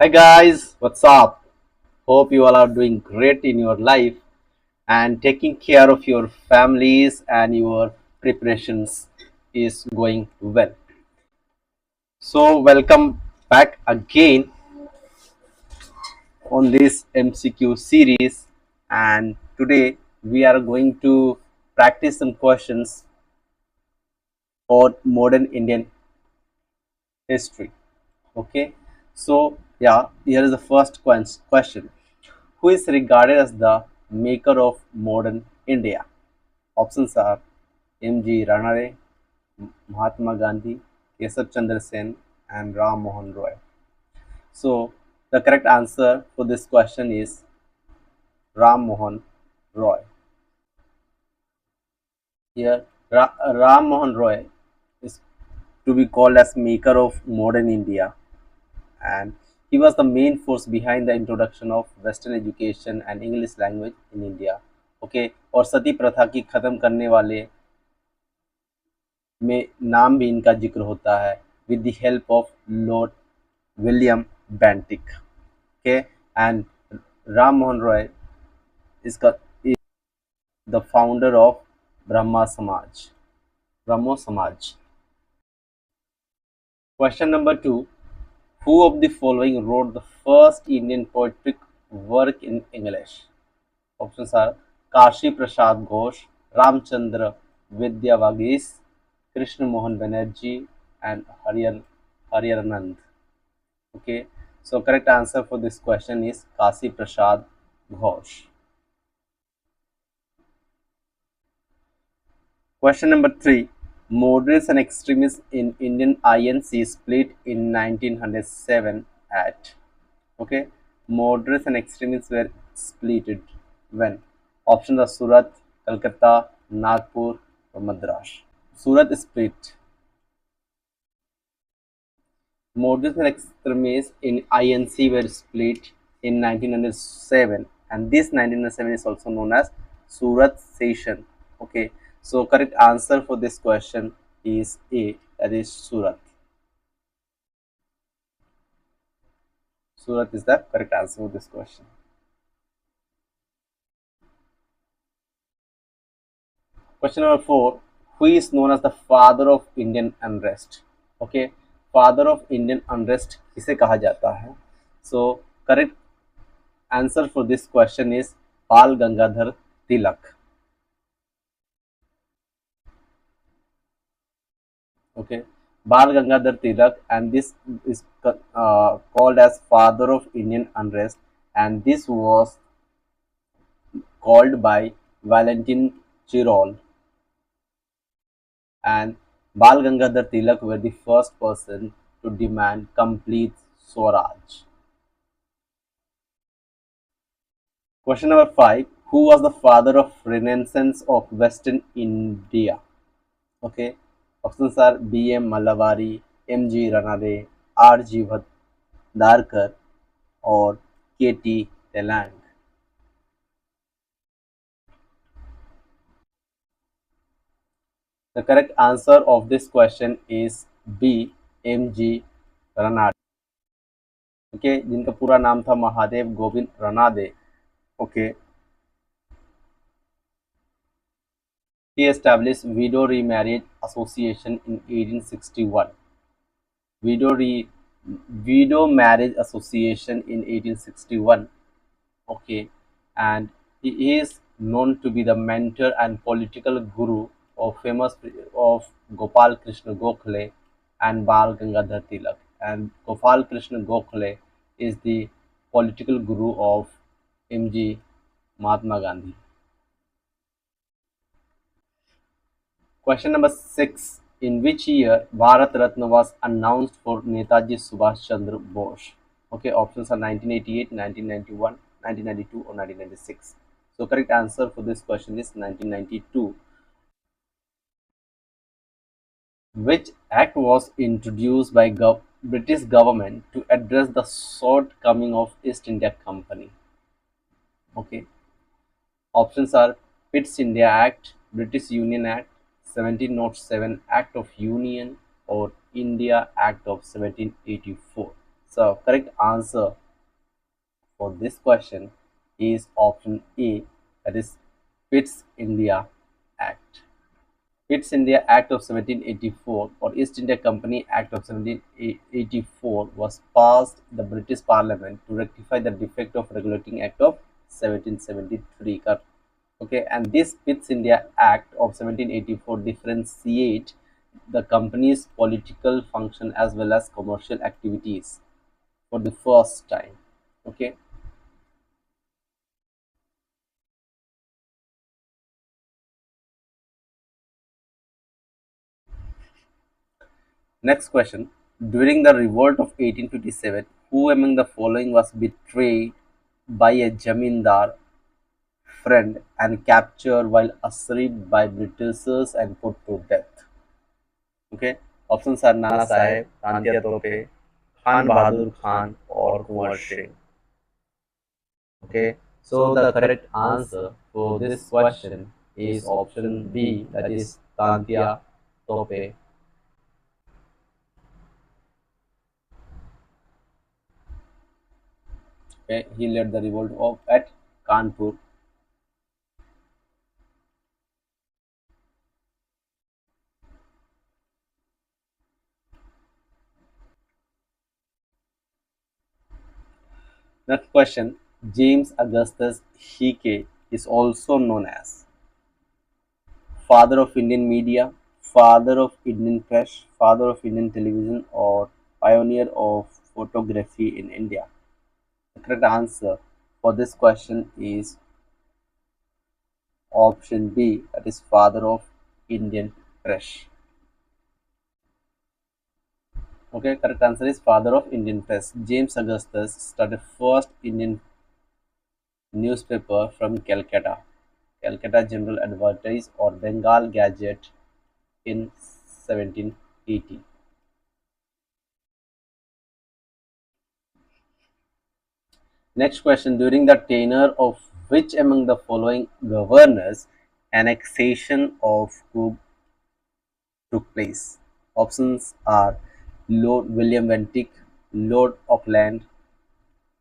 Hi guys, what's up? Hope you all are doing great in your life and taking care of your families and your preparations is going well. So, welcome back again on this MCQ series, and today we are going to practice some questions on modern Indian history. Okay, so yeah, here is the first question. Who is regarded as the maker of modern India? Options are M.G. Ranade, Mahatma Gandhi, Keshav Chandra Sen, and Ram Mohan Roy. So the correct answer for this question is Ram Mohan Roy. Here, Ram Mohan Roy is to be called as maker of modern India, and he was the main force behind the introduction of Western education and English language in India. Okay, और सती प्रथा की खत्म करने वाले में नाम भी इनका जिक्र होता है with the help of Lord William Bentinck. Okay, and Ram Mohan Roy is the founder of Brahma Samaj. Brahmo Samaj. Question number two. Who of the following wrote the first Indian poetic work in English? Options are Kashi Prasad Ghosh, Ramchandra Vidyavagis, Krishna Mohan Banerjee, and Haryanand. Okay, so correct answer for this question is Kasi Prasad Ghosh. Question number three. Moderates and extremists in Indian INC split in 1907 at. Okay, moderates and extremists were splitted when? Options are Surat, Calcutta, Nagpur, or Madras. Surat split. Moderates and extremists in INC were split in 1907, and this 1907 is also known as Surat session. Okay, so correct answer for this question is A, that is Surat. Surat is the correct answer for this question. Question number four. Who is known as the father of Indian unrest? Okay, father of Indian unrest किसे कहा जाता है? So correct answer for this question is Bal Gangadhar Tilak. Okay, Bal Gangadhar Tilak, and this is called as father of Indian unrest, and this was called by Valentin Chirol, and Bal Gangadhar Tilak were the first person to demand complete Swaraj. Question number five. Who was the father of Renaissance of Western India? Okay. Options are B.M. Mallavari, M.G. Ranade, R.G. Bhadarkar, or K.T. Telang. The correct answer of this question is B. M.G. Ranade. Okay, जिनका पूरा नाम था Mahadev Govind रनादे. Okay, he established Widow Remarriage Association in 1861. Widow, Re- Widow Marriage Association in 1861. Okay, and he is known to be the mentor and political guru of famous of Gopal Krishna Gokhale and Bal Gangadhar Tilak. And Gopal Krishna Gokhale is the political guru of MG Mahatma Gandhi. Question number six. In which year Bharat Ratna was announced for Netaji Subhash Chandra Bose? Okay, options are 1988, 1991, 1992, or 1996. So correct answer for this question is 1992. Which act was introduced by British government to address the shortcoming of East India Company? Okay, options are Pitt's India Act, British Union Act, 1707 Act of Union, or India Act of 1784. So correct answer for this question is option A, that is Pitt's India Act. Pitt's India Act of 1784 or East India Company Act of 1784 was passed in the British Parliament to rectify the defect of Regulating Act of 1773. Okay, and this Pitt's India Act of 1784 differentiate the company's political function as well as commercial activities for the first time. Okay, next question. During the revolt of 1857, who among the following was betrayed by a Jamindar friend and captured while assailed by Britishers and put to death? Okay, options are Nana Sahib, Tantia Tope, Khan Bahadur Khan, or Kumar Singh. Okay, so the correct answer for this question is option B, that is Tantia Tope. Okay, he led the revolt of at Kanpur. Next question. James Augustus Hickey is also known as father of Indian media, father of Indian press, father of Indian television, or pioneer of photography in India. The correct answer for this question is option B, that is father of Indian press. Okay, correct answer is father of Indian press. James Augustus started first Indian newspaper from Calcutta, Calcutta General Advertise or Bengal Gazette in 1780. Next question. During the tenure of which among the following governors annexation of Cook took place? Options are Lord William Bentinck, Lord Auckland,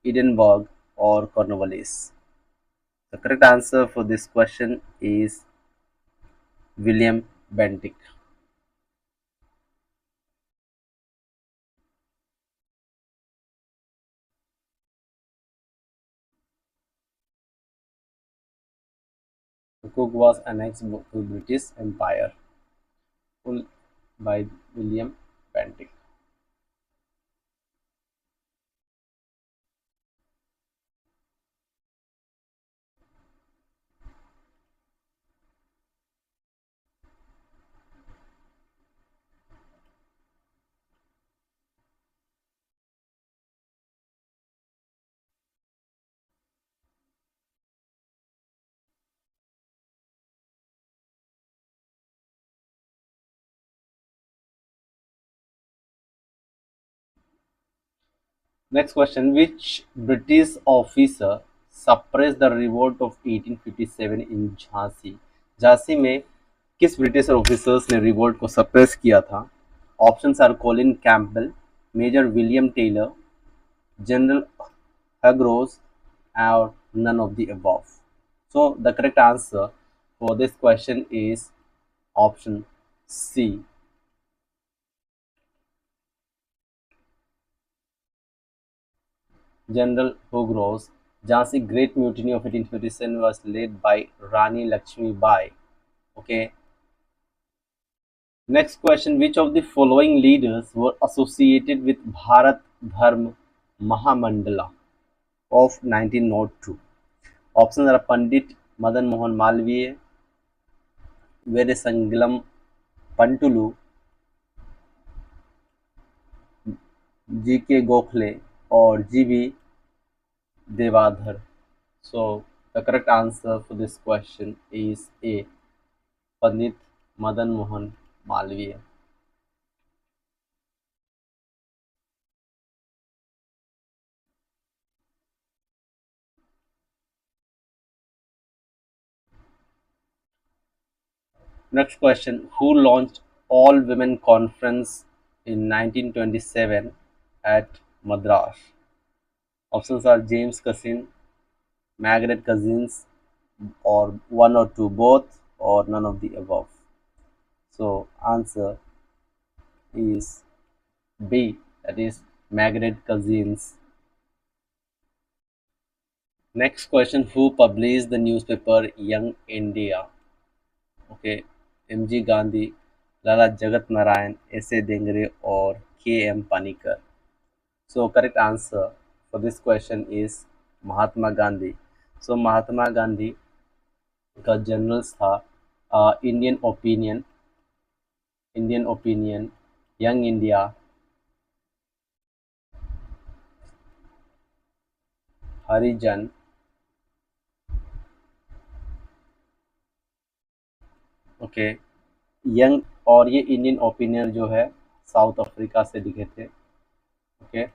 Edinburgh, or Cornwallis. The correct answer for this question is William Bentinck. Cook was annexed to British Empire by William Bentinck. Next question. Which British officer suppressed the revolt of 1857 in Jhansi? Jhansi में किस British officers ने revolt को suppress किया था? Options are Colin Campbell, major William Taylor, general Hagros, or none of the above. So the correct answer for this question is option C. General Hugros. Jhansi Great Mutiny of 1857 was led by Rani Lakshmi Bai. Okay. Next question. Which of the following leaders were associated with Bharat Dharma Mahamandala of 1902? Options are Pandit Madan Mohan Malviya, Vedasangalam Pantulu, G.K. Gokhale, or G.B. Devadhar. So the correct answer for this question is A. Pandit Madan Mohan Malviya. Next question. Who launched all women conference in 1927 at Madras. Options are James Cousin, Margaret Cousins, or one or two, both, or none of the above. So answer is B, that is Margaret Cousins. Next question, who published the newspaper Young India? Okay, M.G. Gandhi, Lala Jagat Narayan, S.A. Dengre, or K.M. Panikar. So correct answer for this question is Mahatma Gandhi. So Mahatma Gandhi का journals था Indian opinion, Indian opinion, young India, Harijan, okay, young, और ये Indian opinion जो है south Africa से लिखे थे, okay.